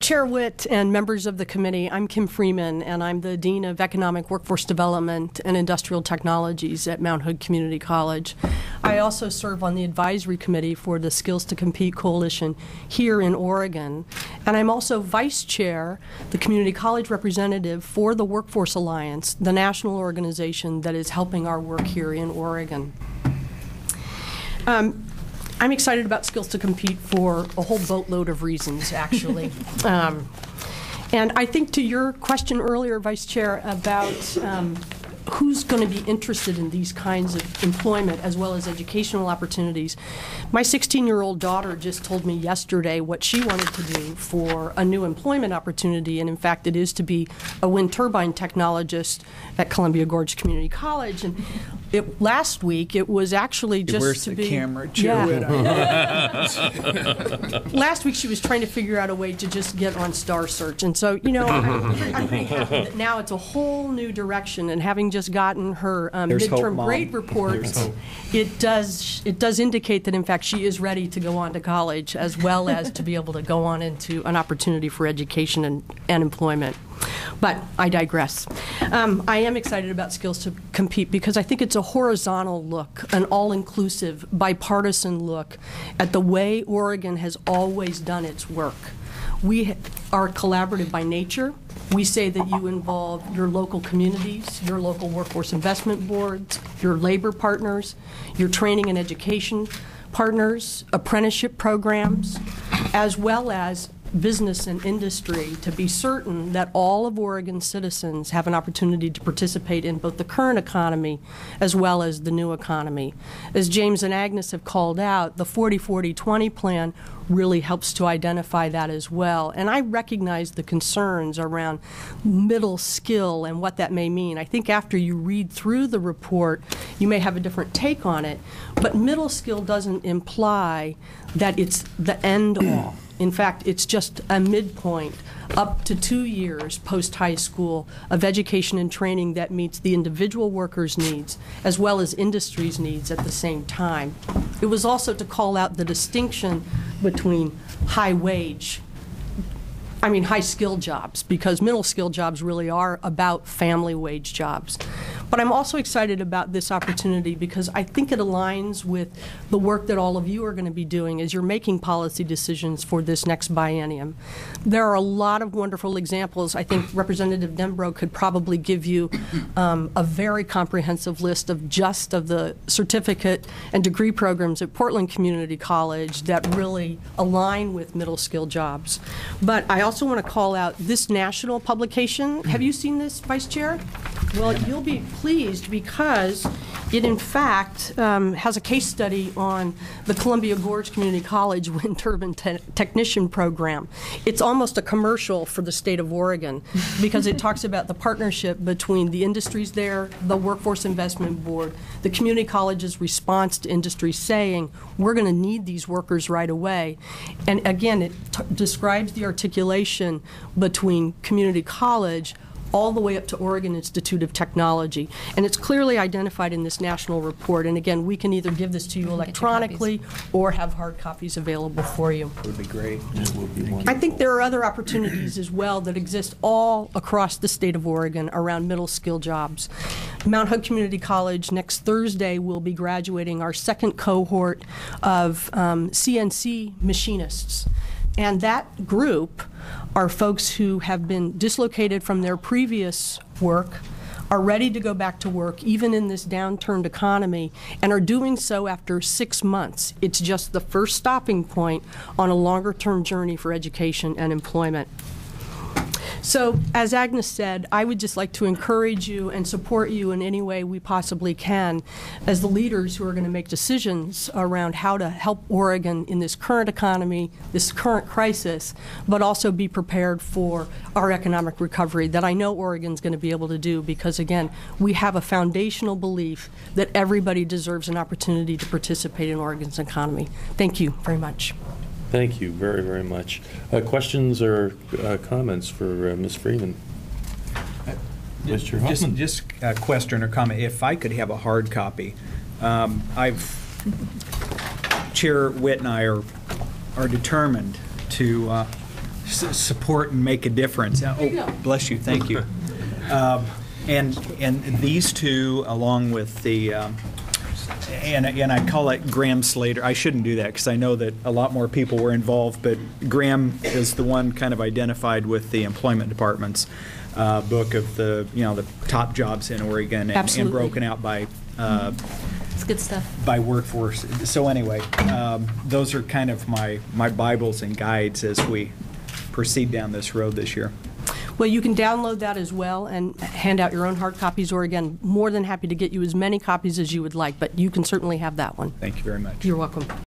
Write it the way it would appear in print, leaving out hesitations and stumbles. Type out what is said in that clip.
Chair Witt and members of the committee, I'm Kim Freeman, and I'm the Dean of Economic Workforce Development and Industrial Technologies at Mount Hood Community College. I also serve on the advisory committee for the Skills2Compete Coalition here in Oregon. And I'm also vice chair, the community college representative for the Workforce Alliance, the national organization that is helping our work here in Oregon. I'm excited about Skills2Compete for a whole boatload of reasons, actually. And I think to your question earlier, Vice Chair, about who's going to be interested in these kinds of employment as well as educational opportunities, my 16-year-old daughter just told me yesterday what she wanted to do for a new employment opportunity, and in fact it is to be a wind turbine technologist at Columbia Gorge Community College. And last week it was actually just to be... Where's the camera? Yeah. Last week she was trying to figure out a way to just get on Star Search, and so, you know, I'm pretty happy that now it's a whole new direction, and having just gotten her midterm grade report, it does indicate that in fact she is ready to go on to college, as well as to be able to go on into an opportunity for education and employment. But I digress. I am excited about Skills2Compete because I think it's a horizontal look, an all-inclusive, bipartisan look at the way Oregon has always done its work. We are collaborative by nature. We say that you involve your local communities, your local workforce investment boards, your labor partners, your training and education partners, apprenticeship programs, as well as business and industry, to be certain that all of Oregon's citizens have an opportunity to participate in both the current economy as well as the new economy. As James and Agnes have called out, the 40-40-20 plan really helps to identify that as well. And I recognize the concerns around middle skill and what that may mean. I think after you read through the report, you may have a different take on it. But middle skill doesn't imply that it's the end all. In fact, it's just a midpoint up to 2 years post-high school of education and training that meets the individual worker's needs as well as industry's needs at the same time. It was also to call out the distinction between high-skill jobs, because middle-skill jobs really are about family wage jobs. But I'm also excited about this opportunity because I think it aligns with the work that all of you are going to be doing as you're making policy decisions for this next biennium. There are a lot of wonderful examples. I think Representative Dembro could probably give you a very comprehensive list of the certificate and degree programs at Portland Community College that really align with middle skill jobs. But I also want to call out this national publication. Have you seen this, Vice Chair? Well, you'll be pleased because it, in fact, has a case study on the Columbia Gorge Community College Wind Turbine Technician Program. It's almost a commercial for the state of Oregon because it talks about the partnership between the industries there, the Workforce Investment Board, the community college's response to industry saying, we're going to need these workers right away. And again, it describes the articulation between community college all the way up to Oregon Institute of Technology. And it's clearly identified in this national report. And again, we can either give this to you electronically or have hard copies available for you. That would be great. I think there are other opportunities as well that exist all across the state of Oregon around middle skill jobs. Mount Hood Community College next Thursday will be graduating our second cohort of CNC machinists. And that group are folks who have been dislocated from their previous work, are ready to go back to work even in this downturned economy, and are doing so after 6 months. It's just the first stopping point on a longer-term journey for education and employment. So, as Agnes said, I would just like to encourage you and support you in any way we possibly can as the leaders who are going to make decisions around how to help Oregon in this current economy, this current crisis, but also be prepared for our economic recovery that I know Oregon's going to be able to do because, again, we have a foundational belief that everybody deserves an opportunity to participate in Oregon's economy. Thank you very much. Thank you very, very much. Questions or comments for Ms. Freeman? Mr. Hoffman. Just a question or comment. If I could have a hard copy, Chair Witt and I are determined to support and make a difference. Oh, bless you. Thank you. And these two, along with the, and I call it Graham Slater. I shouldn't do that because I know that a lot more people were involved, but Graham is the one kind of identified with the employment department's book of the top jobs in Oregon and broken out by. It's good stuff. By workforce. So anyway, those are kind of my Bibles and guides as we proceed down this road this year. Well, you can download that as well and hand out your own hard copies, or again, more than happy to get you as many copies as you would like, but you can certainly have that one. Thank you very much. You're welcome.